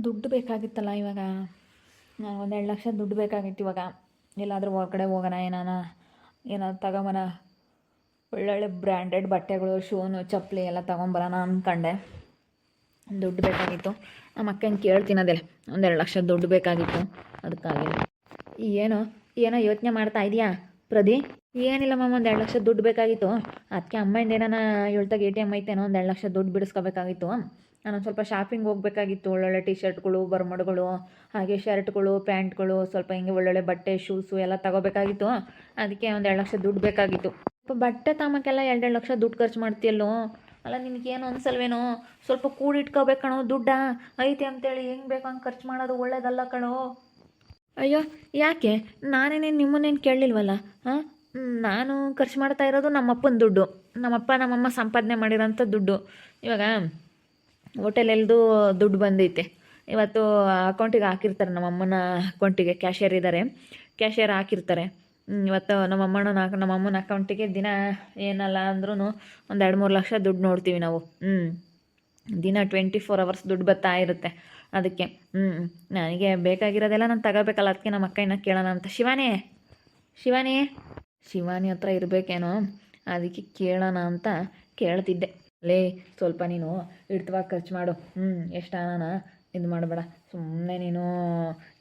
ದುಡ್ಡು ಬೇಕಾಗಿತ್ತಲ್ಲ ಇವಾಗ. ಒಂದು 2 ಲಕ್ಷ ದುಡ್ಡು ಬೇಕಾಗಿತ್ತು ಇವಾಗ. ಎಲ್ಲಾದರೂ ಹೊರಗಡೆ ಹೋಗೋಣ, ಏನಾದ್ರು ತಗೊಂಬರೋಣ, ಒಳ್ಳೊಳ್ಳೆ ಬ್ರ್ಯಾಂಡೆಡ್ ಬಟ್ಟೆಗಳು, ಶೂನು, ಚಪ್ಪಲಿ ಎಲ್ಲ ತೊಗೊಂಬರೋಣ ಅಂದ್ಕೊಂಡೆ. ದುಡ್ಡು ಬೇಕಾಗಿತ್ತು. ನಮ್ಮ ಅಕ್ಕನ ಕೇಳ್ತೀನಿ ಅದೆಲ್ಲ. ಒಂದು 2 ಲಕ್ಷ ದುಡ್ಡು ಬೇಕಾಗಿತ್ತು. ಅದಕ್ಕಾಗಿ ಏನೋ ಏನೋ ಯೋಚನೆ ಮಾಡ್ತಾ ಇದೆಯಾ ಪ್ರದಿ? ಏನಿಲ್ಲ ಮಾಮ, ಒಂದು 2 ಲಕ್ಷ ದುಡ್ಡು ಬೇಕಾಗಿತ್ತು. ಅದಕ್ಕೆ ಅಮ್ಮಯಿಂದ ಏನಾನ ಹೇಳ್ತಾಗ ATM ಐತೇನೋ, ಒಂದು 2 ಲಕ್ಷ ದುಡ್ಡು ಬಿಡಿಸ್ಕೋಬೇಕಾಗಿತ್ತು. ನಾನು ಸ್ವಲ್ಪ ಶಾಪಿಂಗ್ ಹೋಗ್ಬೇಕಾಗಿತ್ತು. ಒಳ್ಳೊಳ್ಳೆ ಟಿ ಶರ್ಟ್ಗಳು, ಬರ್ಮಡ್ಗಳು, ಹಾಗೆ ಶರ್ಟ್ಗಳು, ಪ್ಯಾಂಟ್ಗಳು, ಸ್ವಲ್ಪ ಹಿಂಗೆ ಒಳ್ಳೊಳ್ಳೆ ಬಟ್ಟೆ, ಶೂಸು ಎಲ್ಲ ತಗೋಬೇಕಾಗಿತ್ತು. ಅದಕ್ಕೆ ಒಂದು 2 ಲಕ್ಷ ದುಡ್ಡು ಬೇಕಾಗಿತ್ತು. ಸ್ವಲ್ಪ ಬಟ್ಟೆ ತಾಮಕ್ಕೆಲ್ಲ 2 ಲಕ್ಷ ದುಡ್ಡು ಖರ್ಚು ಮಾಡ್ತೀಯಲ್ಲೋ. ಅಲ್ಲ, ನಿನಗೇನು ಅನ್ಸಲ್ವೇನೋ? ಸ್ವಲ್ಪ ಕೂಡಿಟ್ಕೋಬೇಕು ದುಡ್ಡ. ಐತೆ ಅಂತೇಳಿ ಹೆಂಗೆ ಬೇಕು ಹಂಗೆ ಖರ್ಚು ಮಾಡೋದು ಒಳ್ಳೇದಲ್ಲ ಕಣೋ. ಅಯ್ಯೋ, ಯಾಕೆ? ನಾನೇನೇನು ನಿಮ್ಮನ್ನೇನು ಕೇಳಲಿಲ್ವಲ್ಲ. ಹಾಂ, ನಾನು ಖರ್ಚು ಮಾಡ್ತಾ ಇರೋದು ನಮ್ಮಪ್ಪನ ದುಡ್ಡು. ನಮ್ಮಪ್ಪ ನಮ್ಮಮ್ಮ ಸಂಪಾದನೆ ಮಾಡಿರೋಂಥ ದುಡ್ಡು. ಇವಾಗ ಹೋಟೆಲೆಲ್ದು ದುಡ್ಡು ಬಂದೈತೆ. ಇವತ್ತು ಅಕೌಂಟಿಗೆ ಹಾಕಿರ್ತಾರೆ, ನಮ್ಮಮ್ಮನ ಅಕೌಂಟಿಗೆ ಕ್ಯಾಶಿಯರ್ ಇದ್ದಾರೆ, ಕ್ಯಾಶಿಯರ್ ಹಾಕಿರ್ತಾರೆ. ಇವತ್ತು ನಮ್ಮಮ್ಮನ ಅಕೌಂಟಿಗೆ ದಿನ ಏನಲ್ಲ ಅಂದ್ರೂ ಒಂದು 2-3 ಲಕ್ಷ ದುಡ್ಡು ನೋಡ್ತೀವಿ ನಾವು. ದಿನ 24 ಅವರ್ಸ್ ದುಡ್ಡು ಬರ್ತಾ ಇರುತ್ತೆ. ಅದಕ್ಕೆ ನನಗೆ ಬೇಕಾಗಿರೋದೆಲ್ಲ ನಾನು ತಗೋಬೇಕಲ್ಲ. ಅದಕ್ಕೆ ನಮ್ಮ ಅಕ್ಕ ಕೇಳೋಣ ಅಂತ. ಶಿವಾನಿ ಹತ್ರ ಇರಬೇಕೇನೋ, ಅದಕ್ಕೆ ಕೇಳೋಣ ಅಂತ ಕೇಳ್ತಿದ್ದೆ. ಲೇ, ಸ್ವಲ್ಪ ನೀನು ಇಡ್ತವಾಗಿ ಖರ್ಚು ಮಾಡು. ಎಷ್ಟಾನ ಇದು ಮಾಡಬೇಡ. ಸುಮ್ಮನೆ ನೀನು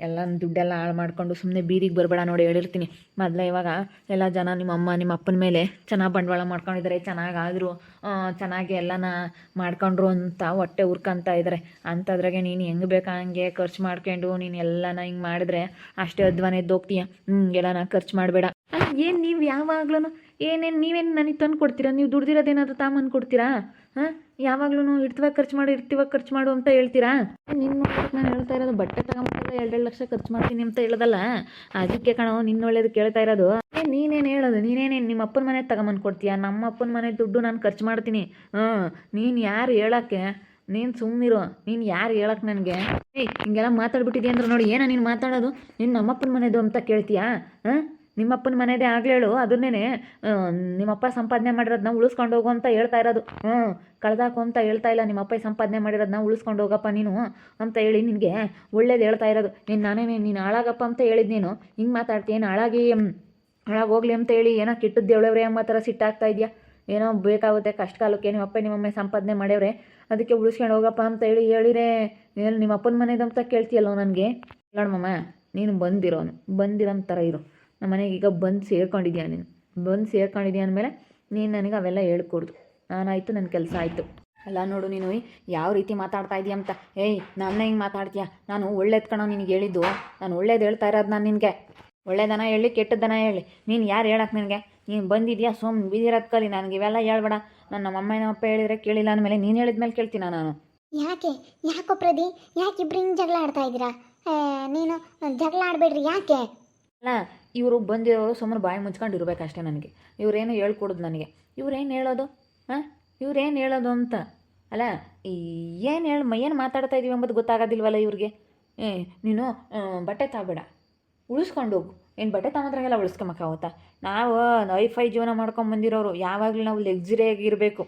ಎಲ್ಲ ದುಡ್ಡೆಲ್ಲ ಹಾಳು ಮಾಡಿಕೊಂಡು ಸುಮ್ಮನೆ ಬೀದಿಗೆ ಬರಬೇಡ. ನೋಡಿ, ಹೇಳಿರ್ತೀನಿ ಮೊದಲೇ. ಇವಾಗ ಎಲ್ಲ ಜನ ನಿಮ್ಮ ಅಮ್ಮ ನಿಮ್ಮ ಅಪ್ಪನ ಮೇಲೆ ಚೆನ್ನಾಗಿ ಬಂಡವಾಳ ಮಾಡ್ಕೊಂಡಿದ್ದಾರೆ. ಚೆನ್ನಾಗಾದರೂ ಚೆನ್ನಾಗಿ ಎಲ್ಲನ ಮಾಡ್ಕೊಂಡ್ರು ಅಂತ ಹೊಟ್ಟೆ ಉರ್ಕೊಂತ ಇದ್ದಾರೆ. ಅಂಥದ್ರಾಗೆ ನೀನು ಹೆಂಗೆ ಬೇಕಾ ಹಂಗೆ ಖರ್ಚು ಮಾಡ್ಕೊಂಡು ನೀನು ಎಲ್ಲನ ಹಿಂಗೆ ಮಾಡಿದ್ರೆ ಅಷ್ಟೇ ಅಧ್ವಾನ ಎದ್ದೋಗ್ತೀಯ. ಎಲ್ಲನ ಖರ್ಚು ಮಾಡಬೇಡ. ಅಲ್ಲ, ಏನು ನೀವು ಯಾವಾಗ್ಲೂ ನೀವೇನು ನನಗೆ ತಂದು ಕೊಡ್ತೀರಾ? ನೀವು ದುಡ್ದಿರೋದೇನಾದರೂ ತಾಮಂದು ಕೊಡ್ತೀರಾ? ಹಾಂ, ಯಾವಾಗ್ಲೂ ಇಡ್ತವಾಗ ಖರ್ಚು ಮಾಡು ಅಂತ ಹೇಳ್ತೀರಾ? ನಿನ್ನ ನಾನು ಹೇಳ್ತಾ ಇರೋದು ಬಟ್ಟೆ ತಗೊಂಬಲ್ಲ 2 ಲಕ್ಷ ಖರ್ಚು ಮಾಡ್ತೀನಿ ಅಂತ ಹೇಳೋದಲ್ಲ. ಅದಕ್ಕೆ ಕಣೋ ನಿನ್ನ ಒಳ್ಳೇದು ಕೇಳ್ತಾ ಇರೋದು. ನೀನೇನು ಹೇಳೋದು? ನೀನೇನೇನು ನಿಮ್ಮ ಅಪ್ಪನ ಮನೆ ತಗೊಂಬಂದು ಕೊಡ್ತೀಯಾ? ನಮ್ಮ ಅಪ್ಪನ ಮನೆ ದುಡ್ಡು ನಾನು ಖರ್ಚು ಮಾಡ್ತೀನಿ. ನೀನು ಯಾರು ಹೇಳೋಕ್ಕೆ? ನೀನು ಸುಮ್ಮನಿರು. ನೀನು ಯಾರು ಹೇಳಕ್ಕೆ ನನಗೆ? ಹಿಂಗೆಲ್ಲ ಮಾತಾಡ್ಬಿಟ್ಟಿದ್ಯಾ ಅಂದ್ರೆ ನೋಡಿ, ಏನೋ ನೀನು ಮಾತಾಡೋದು? ನೀನು ನಮ್ಮಪ್ಪನ ಮನೆದು ಅಂತ ಕೇಳ್ತೀಯಾ? ನಿಮ್ಮಪ್ಪನ ಮನೆಯದೇ ಆಗ್ಲೇಳು. ಅದನ್ನೇ ನಿಮ್ಮಪ್ಪ ಸಂಪಾದನೆ ಮಾಡಿರೋದನ್ನ ಉಳಿಸ್ಕೊಂಡು ಹೋಗು ಅಂತ ಹೇಳ್ತಾ ಇರೋದು. ಕಳೆದಾಕು ಅಂತ ಹೇಳ್ತಾ ಇಲ್ಲ. ನಿಮ್ಮಪ್ಪ ಸಂಪಾದನೆ ಮಾಡಿರೋದನ್ನ ಉಳಿಸ್ಕೊಂಡು ಹೋಗಪ್ಪ ನೀನು ಅಂತ ಹೇಳಿ ನಿನಗೆ ಒಳ್ಳೇದು ಹೇಳ್ತಾ ಇರೋದು. ನೀನು ಹಾಳಾಗಪ್ಪ ಅಂತ ಹೇಳಿದ್. ನೀನು ಹಿಂಗೆ ಮಾತಾಡ್ತೀಯೇನು? ಹಾಳಾಗೋಗ್ಲಿ ಅಂತ ಹೇಳಿ ಏನೋ ಕೆಟ್ಟದ್ದು ಹೇಳವ್ರೆ ಎಂಬ ಥರ ಸಿಟ್ಟಾಗ್ತಾ ಇದೆಯಾ? ಏನೋ ಬೇಕಾಗುತ್ತೆ ಕಷ್ಟ ಕಾಲಕ್ಕೆ ನಿಮ್ಮಪ್ಪ ನಿಮ್ಮಮ್ಮ ಸಂಪಾದನೆ ಮಾಡ್ಯವ್ರೆ, ಅದಕ್ಕೆ ಉಳಿಸ್ಕೊಂಡು ಹೋಗಪ್ಪ ಅಂತ ಹೇಳಿರೆ ಏನು ನಿಮ್ಮ ಅಪ್ಪನ ಮನೆದಂತ ಕೇಳ್ತೀಯಲ್ಲೋ ನನಗೆ? ನೋಡಮ್ಮ, ನೀನು ಬಂದಿರೋನ್ ಥರ ಇರು. ನಮ್ಮ ಮನೆಗೆ ಈಗ ಬಂದು ಸೇರ್ಕೊಂಡಿದ್ಯಾ. ನೀನು ಬಂದು ಸೇರ್ಕೊಂಡಿದ್ಯಾ ಅಂದಮೇಲೆ ನೀನು ನನಗೆ ಅವೆಲ್ಲ ಹೇಳ್ಕೊಡ್ದು. ನಾನಾಯಿತು, ನನ್ನ ಕೆಲಸ ಆಯಿತು. ಅಲ್ಲ ನೋಡು, ನೀನು ಯಾವ ರೀತಿ ಮಾತಾಡ್ತಾ ಇದೀಯ ಅಂತ. ನನ್ನ ಹಿಂಗೆ ಮಾತಾಡ್ತೀಯ? ನಾನು ಒಳ್ಳೇದು ಕಣೋ ನಿನಗೆ ಹೇಳಿದ್ದು. ನಾನು ಒಳ್ಳೇದು ಹೇಳ್ತಾ ಇರೋದು. ನಾನು ನಿನಗೆ ಒಳ್ಳೇದನ ಹೇಳಿ ಕೆಟ್ಟದ್ದನ ಹೇಳಿ ನೀನು ಯಾರು ಹೇಳಕ್ಕೆ? ನನಗೆ ನೀನು ಬಂದಿದ್ಯಾ ಸುಮ್ಮನೆ ಬಿದಿರೋದು ಕಲಿ. ನನಗೆ ಇವೆಲ್ಲ ಹೇಳ್ಬೇಡ. ನಮ್ಮಮ್ಮ ನಮ್ಮಪ್ಪ ಹೇಳಿದ್ರೆ ಕೇಳಿಲ್ಲ ಅಂದಮೇಲೆ ನೀನು ಹೇಳಿದ್ಮೇಲೆ ಕೇಳ್ತೀನ ನಾನು. ಯಾಕೋ ಪ್ರದಿ, ಯಾಕೆ ಇಬ್ರು ಹಿಂಗೆ ಜಗಳ ಆಡ್ತಾ ಇದ್ದೀರಾ? ನೀನು ಜಗಳ ಆಡಬೇಡ್ರಿ. ಯಾಕೆ? ಅಲ್ಲ, ಇವರು ಬಂದಿರೋರು ಸುಮ್ಮನೆ ಬಾಯಿ ಮುಚ್ಕೊಂಡು ಇರಬೇಕಷ್ಟೇ. ನನಗೆ ಇವರೇನು ಹೇಳ್ಕೊಡೋದು ನನಗೆ? ಇವ್ರೇನು ಹೇಳೋದು? ಇವ್ರೇನು ಹೇಳೋದು ಅಂತ ಅಲ್ಲ. ಏನು ಮಾತಾಡ್ತಾ ಇದೀವಿ ಎಂಬುದು ಗೊತ್ತಾಗೋದಿಲ್ವಲ್ಲ ಇವ್ರಿಗೆ. ನೀನು ಬಟ್ಟೆ ತಗೋಬೇಡ, ಉಳಿಸ್ಕೊಂಡು ಹೋಗು. ಏನು ಬಟ್ಟೆ ತಗೊಂಡ್ರಾಗೆಲ್ಲ ಉಳಿಸ್ಕೊಂಬಕ್ಕಾಗುತ್ತಾ? ನಾವು ಐಫೈ ಜೀವನ ಮಾಡ್ಕೊಂಡು ಬಂದಿರೋರು. ಯಾವಾಗಲೂ ನಾವು ಲಕ್ಸುರಿಯಾಗಿ ಇರಬೇಕು.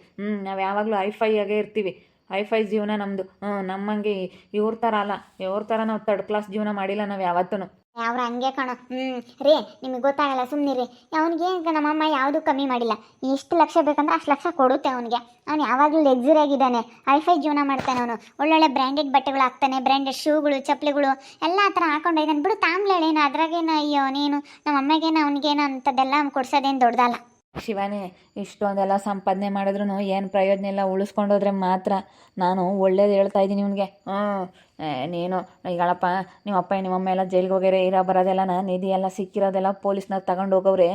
ನಾವು ಯಾವಾಗಲೂ ಐಫೈ ಇರ್ತೀವಿ. ಐಫೈ ಜೀವನ ನಮ್ಮದು. ನಮ್ಮಂಗೆ ಇವ್ರ ಥರ ಅಲ್ಲ. ಇವ್ರ ಥರ ನಾವು 3rd ಕ್ಲಾಸ್ ಜೀವನ ಮಾಡಿಲ್ಲ ನಾವು ಯಾವತ್ತೂ. ಅವ್ರು ಹಂಗೆ ಕಣೋ. ರೀ, ನಿಮಗೆ ಗೊತ್ತಾಗಲ್ಲ, ಸುಮ್ಮನಿರಿ. ಅವನಿಗೆ ನಮ್ಮಮ್ಮ ಯಾವುದೂ ಕಮ್ಮಿ ಮಾಡಿಲ್ಲ. ಎಷ್ಟು ಲಕ್ಷ ಬೇಕಂದ್ರೆ ಅಷ್ಟು ಲಕ್ಷ ಕೊಡುತ್ತೆ ಅವನಿಗೆ. ಅವ್ನು ಯಾವಾಗಲೂ ಲಕ್ಸುರಿ ಆಗಿದ್ದಾನೆ. ಐಫೈ ಜೀವನ ಮಾಡ್ತಾನೆ ಅವನು. ಒಳ್ಳೊಳ್ಳೆ ಬ್ರ್ಯಾಂಡೆಡ್ ಬಟ್ಟೆಗಳು ಹಾಕ್ತಾನೆ, ಬ್ರ್ಯಾಂಡೆಡ್ ಶೂಗಳು, ಚಪ್ಪಲಿಗಳು ಎಲ್ಲ ಆ ಥರ ಹಾಕೊಂಡಿದ್ದಾನೆ. ಬಿಡು ತಾಮ್ಲೇಳೇನು ಅದ್ರಾಗೇನು? ಅಯ್ಯೋ, ನೀನು ನಮ್ಮ ಅಮ್ಮಗೇನು ಅವನಿಗೇನು ಅಂಥದ್ದೆಲ್ಲ ಕೊಡ್ಸೋದೇನು ದೊಡ್ಡದಲ್ಲ. ಶಿವಾನಿ, ಇಷ್ಟೊಂದೆಲ್ಲ ಸಂಪಾದನೆ ಮಾಡಿದ್ರು ಏನು ಪ್ರಯೋಜನ ಇಲ್ಲ. ಉಳಿಸ್ಕೊಂಡೋದ್ರೆ ಮಾತ್ರ. ನಾನು ಒಳ್ಳೇದು ಹೇಳ್ತಾ ಇದ್ದೀನಿ ಇವನಿಗೆ. ನೀನು ಈಗಳಪ್ಪ ನಿಮ್ಮಪ್ಪ ನಿಮ್ಮಮ್ಮ ಎಲ್ಲ ಜೈಲಿಗೆ ಹೋಗ್ಯಾರೆ. ಬರೋದೆಲ್ಲ ನಿಧಿ ಎಲ್ಲ ಸಿಕ್ಕಿರೋದೆಲ್ಲ ಪೊಲೀಸ್ನವ್ರು ತಗೊಂಡು ಹೋಗವ್ರೆ.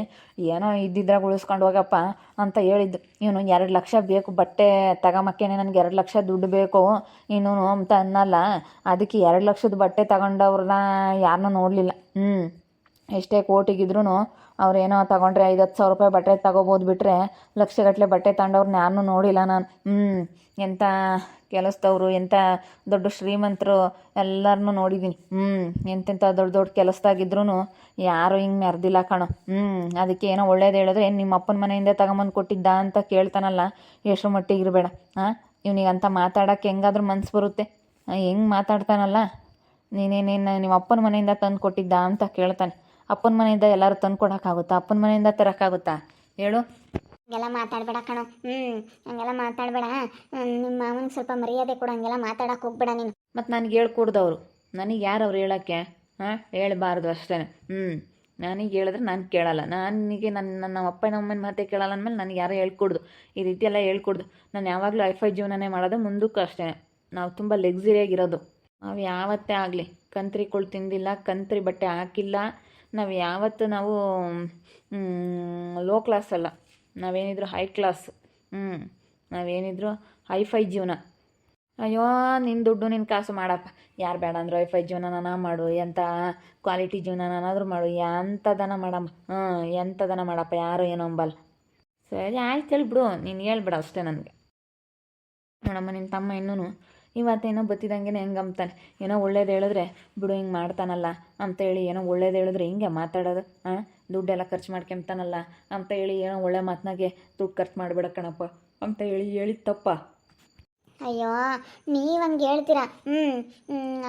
ಏನೋ ಇದ್ದಿದ್ರಾಗ ಉಳಿಸ್ಕೊಂಡು ಹೋಗಪ್ಪ ಅಂತ ಹೇಳಿದ್ದು. ಇವನು 2 ಲಕ್ಷ ಬೇಕು ಬಟ್ಟೆ ತಗೊಂಬಕ್ಕೇನೆ. ನನಗೆ 2 ಲಕ್ಷ ದುಡ್ಡು ಬೇಕು ಇನ್ನೂ ಅಂತ ಅನ್ನಲ್ಲ. ಅದಕ್ಕೆ 2 ಲಕ್ಷದ ಬಟ್ಟೆ ತಗೊಂಡವ್ರನ್ನ ಯಾರನ್ನೂ ನೋಡಲಿಲ್ಲ. ಎಷ್ಟೇ ಕೋಟಿಗಿದ್ರೂ ಅವ್ರೇನೋ ತಗೊಂಡ್ರೆ 5-10 ಸಾವಿರ ರೂಪಾಯಿ ಬಟ್ಟೆ ತಗೋಬೋದು ಬಿಟ್ಟರೆ ಲಕ್ಷಗಟ್ಟಲೆ ಬಟ್ಟೆ ತಗೊಂಡವ್ರನ್ನ ಯಾರನ್ನೂ ನೋಡಿಲ್ಲ ನಾನು. ಎಂಥ ಕೆಲಸದವರು, ಎಂಥ ದೊಡ್ಡ ಶ್ರೀಮಂತರು ಎಲ್ಲರನ್ನೂ ನೋಡಿದ್ದೀನಿ. ಎಂತೆಂಥ ದೊಡ್ಡ ಕೆಲಸದಾಗಿದ್ರೂ ಯಾರೂ ಹಿಂಗೆ ಮೆರೆದಿಲ್ಲ ಕಣೋ. ಅದಕ್ಕೆ ಏನೋ ಒಳ್ಳೇದು ಹೇಳಿದ್ರೆ ನಿಮ್ಮ ಅಪ್ಪನ ಮನೆಯಿಂದ ತಗೊಂಬಂದು ಕೊಟ್ಟಿದ್ದ ಅಂತ ಕೇಳ್ತಾನಲ್ಲ, ಎಷ್ಟು ಮಟ್ಟಿಗೆ ಇರಬೇಡ. ಇವನಿಗಂತ ಮಾತಾಡೋಕ್ಕೆ ಹೆಂಗಾದ್ರೂ ಮನ್ಸು ಬರುತ್ತೆ. ಹೆಂಗೆ ಮಾತಾಡ್ತಾನಲ್ಲ, ನೀನೇನೇನು ನಿಮ್ಮ ಅಪ್ಪನ ಮನೆಯಿಂದ ತಂದು ಕೊಟ್ಟಿದ್ದ ಅಂತ ಕೇಳ್ತಾನೆ. ಅಪ್ಪನ ಮನೆಯಿಂದ ಎಲ್ಲರೂ ತಂದು ಕೊಡೋಕ್ಕಾಗುತ್ತಾ? ಅಪ್ಪನ ಮನೆಯಿಂದ ತರೋಕ್ಕಾಗುತ್ತಾ ಹೇಳು? ಹಂಗೆಲ್ಲ ಮಾತಾಡಬೇಡ ಕಣೋ. ಹಂಗೆಲ್ಲ ಮಾತಾಡಬೇಡ. ನಿಮ್ಮ ಮಾವನಿಗೆ ಸ್ವಲ್ಪ ಮರ್ಯಾದೆ ಕೊಡು. ಹಂಗೆಲ್ಲ ಮಾತಾಡಕ್ಕೆ ಹೋಗ್ಬೇಡ ನೀನು. ಮತ್ತು ನನಗೆ ಹೇಳ್ಕೊಡ್ದವ್ರು, ನನಗೆ ಯಾರು ಅವ್ರು ಹೇಳೋಕ್ಕೆ? ಹಾಂ, ಹೇಳಬಾರ್ದು ಅಷ್ಟೇ. ನನಗೆ ಹೇಳಿದ್ರೆ ನಾನು ಕೇಳಲ್ಲ. ನನಗೆ ನಮ್ಮ ಅಪ್ಪ ನಮ್ಮನ ಮಾತೇ ಕೇಳಲ್ಲ ಅಂದಮೇಲೆ ನನಗೆ ಯಾರು ಹೇಳ್ಕೊಡ್ದು, ಈ ರೀತಿ ಎಲ್ಲ ಹೇಳ್ಕೊಡ್ದು. ನಾನು ಯಾವಾಗಲೂ ಐಫೈ ಜೀವನನೇ ಮಾಡೋದು, ಮುಂದಕ್ಕೂ ಅಷ್ಟೇ. ನಾವು ತುಂಬ ಲಕ್ಸುರಿಯಾಗಿರೋದು. ನಾವು ಯಾವತ್ತೇ ಆಗಲಿ ಕಂತ್ರಿಗಳು ತಿಂದಿಲ್ಲ, ಕಂತ್ರಿ ಬಟ್ಟೆ ಹಾಕಿಲ್ಲ. ನಾವು ಯಾವತ್ತೂ ಲೋ ಕ್ಲಾಸ್ ಅಲ್ಲ, ನಾವೇನಿದ್ರು ಹೈ ಕ್ಲಾಸ್. ನಾವೇನಿದ್ರು ಹೈಫೈ ಜೀವನ. ಅಯ್ಯೋ, ನಿನ್ನ ದುಡ್ಡು ನಿನ್ನ ಕಾಸು ಮಾಡಪ್ಪ, ಯಾರು ಬೇಡ ಅಂದರು ವೈಫೈ ಜೀವನನ ಮಾಡು, ಎಂಥ ಕ್ವಾಲಿಟಿ ಜೀವನನಾದರೂ ಮಾಡು, ಎಂಥದನ ಮಾಡಮ್ಮ. ಎಂಥದನ ಮಾಡಪ್ಪ, ಯಾರು ಏನೋ ಅಂಬಲ್ಲ. ಸರಿ ಆಯ್ತು, ಹೇಳಿಬಿಡು, ನೀನು ಹೇಳ್ಬಿಡ ಅಷ್ಟೇ ನನಗೆ. ನೋಡಮ್ಮ, ನಿನ್ನ ತಮ್ಮ ಇನ್ನೂ ಇವತ್ತೇನೋ ಬತ್ತಿದಂಗೆ ಹೆಂಗೆ ಅಂತಾನೆ, ಏನೋ ಒಳ್ಳೇದು ಹೇಳಿದ್ರೆ ಬಿಡು ಹಿಂಗೆ ಮಾಡ್ತಾನಲ್ಲ ಅಂತೇಳಿ, ಏನೋ ಒಳ್ಳೇದು ಹೇಳಿದ್ರೆ ಹಿಂಗೆ ಮಾತಾಡೋದು. ದುಡ್ಡೆಲ್ಲ ಖರ್ಚು ಮಾಡ್ಕೊಂತಾನಲ್ಲ ಅಂತ ಹೇಳಿ ಏನೋ ಒಳ್ಳೆ ಮಾತನಾಗೆ ದುಡ್ಡು ಖರ್ಚು ಮಾಡಿಬಿಡ ಕಣಪ್ಪ ಅಂತ ಹೇಳಿದ ತಪ್ಪ. ಅಯ್ಯೋ, ನೀವು ಹಂಗೆ ಹೇಳ್ತೀರಾ.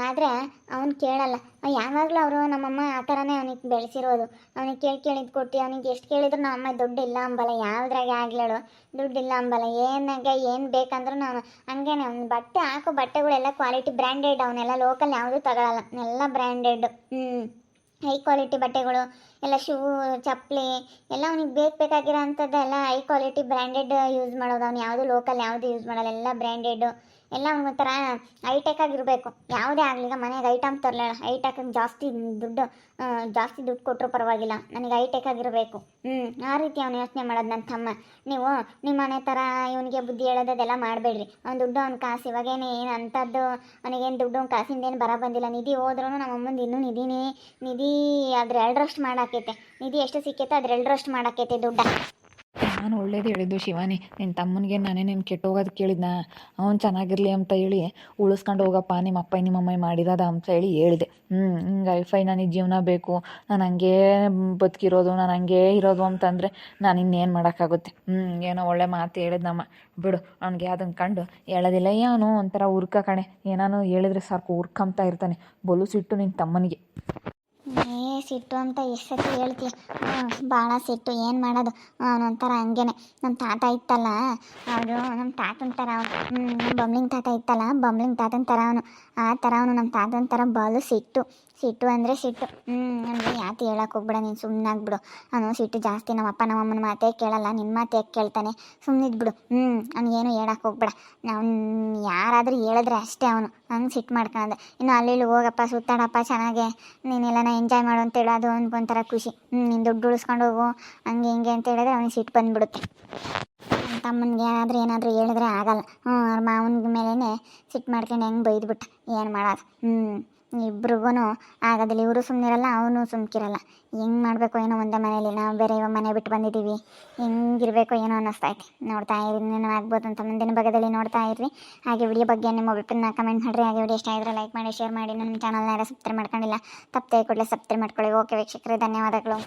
ಆದರೆ ಅವ್ನು ಕೇಳಲ್ಲ. ಯಾವಾಗಲೂ ಅವರು ನಮ್ಮಮ್ಮ ಆ ಥರನೇ ಅವನಿಗೆ ಬೆಳೆಸಿರೋದು. ಅವನಿಗೆ ಕೇಳಿದ್ದು ಕೊಟ್ಟು, ಅವನಿಗೆ ಎಷ್ಟು ಕೇಳಿದ್ರು ನಮ್ಮಮ್ಮ ದುಡ್ಡಿಲ್ಲ ಅಂಬಲ್ಲ. ಯಾವುದ್ರಾಗೆ ಆಗ್ಲೇಳು ದುಡ್ಡಿಲ್ಲ ಅಂಬಲ್ಲ. ಏನು ಬೇಕಂದ್ರೂ ನಾನು ಹಂಗೇನೆ. ಅವ್ನು ಬಟ್ಟೆ ಹಾಕೋ ಬಟ್ಟೆಗಳೆಲ್ಲ ಕ್ವಾಲಿಟಿ ಬ್ರ್ಯಾಂಡೆಡ್. ಅವನ್ನೆಲ್ಲ ಲೋಕಲ್ ಯಾವುದೂ ತಗೊಳ್ಳಲ್ಲ, ಎಲ್ಲ ಬ್ರ್ಯಾಂಡೆಡ್. ಹೈ ಕ್ವಾಲಿಟಿ ಬಟ್ಟೆಗಳು ಎಲ್ಲ, ಶೂ, ಚಪ್ಪಲಿ ಎಲ್ಲ ಅವ್ನಿಗೆ ಬೇಕಾಗಿರೋ ಅಂಥದ್ದೆಲ್ಲ ಹೈ ಕ್ವಾಲಿಟಿ ಬ್ರ್ಯಾಂಡೆಡ್ ಯೂಸ್ ಮಾಡೋದು. ಅವ್ನು ಯಾವುದು ಲೋಕಲ್ ಯಾವುದು ಯೂಸ್ ಮಾಡಲ್ಲ, ಎಲ್ಲ ಬ್ರ್ಯಾಂಡೆಡ್ಡು. ಎಲ್ಲ ಅವ್ನಿಗೊಂಥರ ಹೈಟೆಕ್ ಆಗಿರಬೇಕು. ಯಾವುದೇ ಆಗಲಿ, ಈಗ ಮನೆಗೆ ಐಟಮ್ ತರಲಿಲ್ಲ, ಹೈಟೆಕ್ ಜಾಸ್ತಿ ದುಡ್ಡು ಕೊಟ್ಟರು ಪರವಾಗಿಲ್ಲ, ನನಗೆ ಹೈಟೆಕ್ ಆಗಿರಬೇಕು. ಆ ರೀತಿ ಅವ್ನು ಯೋಚನೆ ಮಾಡೋದು ನನ್ನ ತಮ್ಮ. ನೀವು ನಿಮ್ಮ ಮನೆ ಥರ ಇವನಿಗೆ ಬುದ್ಧಿ ಹೇಳೋದೆಲ್ಲ ಮಾಡಬೇಡ್ರಿ. ಅವ್ನು ದುಡ್ಡು, ಅವ್ನ ಕಾಸು ಇವಾಗೇನು ಏನು ಅಂಥದ್ದು ಅವನಿಗೇನು ದುಡ್ಡು ಕಾಸಿಂದೇನು ಬರ ಬಂದಿಲ್ಲ. ನಿಧಿ ಹೋದ್ರೂ ನಮ್ಮ ಅಮ್ಮಂದು ಇನ್ನೂ ನಿಧಿ ಅದ್ರ 2ರಷ್ಟು ಮಾಡಾಕೈತೆ. ನಿಧಿ ಎಷ್ಟು ಸಿಕ್ಕೈತೆ ಅದ್ರ 2ರಷ್ಟು ಮಾಡಾಕೈತೆ ದುಡ್ಡ. ನಾನು ಒಳ್ಳೇದು ಹೇಳಿದ್ದು ಶಿವಾನಿ. ನಿನ್ನ ತಮ್ಮನಿಗೆ ನಾನೇನೇನು ಕೆಟ್ಟೋಗೋದು ಕೇಳಿದ್ನ, ಅವ್ನು ಚೆನ್ನಾಗಿರಲಿ ಅಂತ ಹೇಳಿ ಉಳಿಸ್ಕೊಂಡು ಹೋಗಪ್ಪ, ನಿಮ್ಮ ಅಪ್ಪ ನಿಮ್ಮಮ್ಮ ಮಾಡಿರೋದ ಅಂತ ಹೇಳಿದೆ. ಹಿಂಗೆ ಐಫೈ ನನಗೆ ಜೀವನ ಬೇಕು, ನಾನು ಹಂಗೇ ಬದುಕಿರೋದು, ನಾನು ಹಂಗೇ ಇರೋದು ಅಂತಂದರೆ ನಾನು ಇನ್ನೇನು ಮಾಡೋಕ್ಕಾಗುತ್ತೆ. ಏನೋ ಒಳ್ಳೆ ಮಾತು ಹೇಳಿದ್ನಮ್ಮ, ಬಿಡು. ಅವ್ನಿಗೆ ಅದನ್ನು ಕಂಡು ಹೇಳೋದಿಲ್ಲ. ಅವನು ಒಂಥರ ಉರ್ಕ ಕಣೆ, ಏನಾನು ಹೇಳಿದ್ರೆ ಸಾಕು ಉರ್ಕಂತ ಇರ್ತಾನೆ. ಬಲು ಸಿಟ್ಟು ನಿನ್ನ ತಮ್ಮನಿಗೆ. ಸಿಟ್ಟು ಅಂತ ಎಷ್ಟು ಸತಿ ಹೇಳ್ತೀಯ. ಭಾಳ ಸಿಟ್ಟು. ಏನು ಮಾಡೋದು, ಅವನೊಂಥರ ಹಂಗೇನೆ. ನಮ್ಮ ತಾತ ಇತ್ತಲ್ಲ, ಅವರು ನಮ್ಮ ತಾತನ ಥರ ಅವನು. ನಮ್ಮ ಬಮ್ಲಿಂಗ್ ತಾತ ಇತ್ತಲ್ಲ, ಬಮ್ಲಿಂಗ್ ತಾತನ ಥರ ಅವನು. ಆ ಥರ ಅವನು ನಮ್ಮ ತಾತನ ಥರ ಬಲು ಸಿಟ್ಟು ಅಂದರೆ ಸಿಟ್ಟು. ನನಗೆ ಯಾಕೆ ಹೇಳಕ್ಕೆ ಹೋಗ್ಬೇಡ, ನೀನು ಸುಮ್ಮನಾಗ್ಬಿಡು. ಅವನು ಸಿಟ್ಟು ಜಾಸ್ತಿ. ನಮ್ಮ ಅಪ್ಪ ನಮ್ಮಮ್ಮನ ಮಾತೇ ಕೇಳಲ್ಲ, ನಿನ್ನ ಮಾತು ಯಾಕೆ ಕೇಳ್ತಾನೆ? ಸುಮ್ಮನಿದ್ಬಿಡು. ಅವ್ನಿಗೇನು ಹೇಳಕ್ಕೆ ಹೋಗ್ಬೇಡ. ಅವ್ನು ಯಾರಾದರೂ ಹೇಳಿದ್ರೆ ಅಷ್ಟೇ ಅವನು ಹಂಗೆ ಸಿಟ್ಟು ಮಾಡ್ಕೊಳೋದು. ಇನ್ನು ಅಲ್ಲಿ ಹೋಗಪ್ಪ, ಸುತ್ತಾಡಪ್ಪ ಚೆನ್ನಾಗೆ, ನೀನೆಲ್ಲನ ಎಂಜಾಯ್ ಮಾಡು ಅಂತ ಹೇಳೋದು ಅವ್ನಿಗೊಂಥರ ಖುಷಿ. ನೀನು ದುಡ್ಡು ಉಳಿಸ್ಕೊಂಡು ಹೋಗು ಹಂಗೆ ಹಿಂಗೆ ಅಂತ ಹೇಳಿದ್ರೆ ಅವ್ನಿಗೆ ಸಿಟ್ಟು ಬಂದುಬಿಡುತ್ತೆ. ನನ್ನ ತಮ್ಮನಿಗೆ ಏನಾದರೂ ಹೇಳಿದ್ರೆ ಆಗಲ್ಲ. ಅವ್ರ ಮಾವನ ಮೇಲೇ ಸಿಟ್ಟು ಮಾಡ್ಕೊಂಡು ಹೆಂಗೆ ಬೈದ್ಬಿಟ್ಟು ಏನು ಮಾಡೋದು. ಇಬ್ರಿಗೂ ಆಗೋದಿಲ್ಲ. ಇವರು ಸುಮ್ಮನಿರಲ್ಲ, ಅವನು ಸುಮ್ಕಿರಲ್ಲ. ಹೆಂಗೆ ಮಾಡಬೇಕು ಏನೋ ಒಂದೇ ಮನೇಲಿ. ನಾವು ಬೇರೆ ಇವಾಗ ಮನೆ ಬಿಟ್ಟು ಬಂದಿದ್ದೀವಿ, ಹೆಂಗಿರಬೇಕು ಏನೋ ಅನ್ನಿಸ್ತೈತೆ. ನೋಡ್ತಾ ಇರಿ, ಇನ್ನೇನು ಆಗ್ಬೋದು ಅಂತ ಮುಂದಿನ ಭಾಗದಲ್ಲಿ ನೋಡ್ತಾ ಇರ್ರಿ. ಹಾಗೆ ವಿಡಿಯೋ ಬಗ್ಗೆ ನಿಮ್ಮ ಒಪಿನಿಯನ್ನ ಕಮೆಂಟ್ ಮಾಡಿರಿ. ಹಾಗೆ ವಿಡಿಯೋ ಇಷ್ಟ ಆಗಿದ್ರೆ ಲೈಕ್ ಮಾಡಿ, ಶೇರ್ ಮಾಡಿ. ನಮ್ಮ ಚಾನಲ್ನ ಯಾರು ಸಬ್ಸ್ಕ್ರೈಬ್ ಮಾಡ್ಕೊಂಡಿಲ್ಲ, ತಪ್ಪದೆ ಕೂಡಲೇ ಸಬ್ಸ್ಕ್ರೈಬ್ ಮಾಡ್ಕೊಳ್ಳಿ. ಓಕೆ ವೀಕ್ಷಕರೇ, ಧನ್ಯವಾದಗಳು.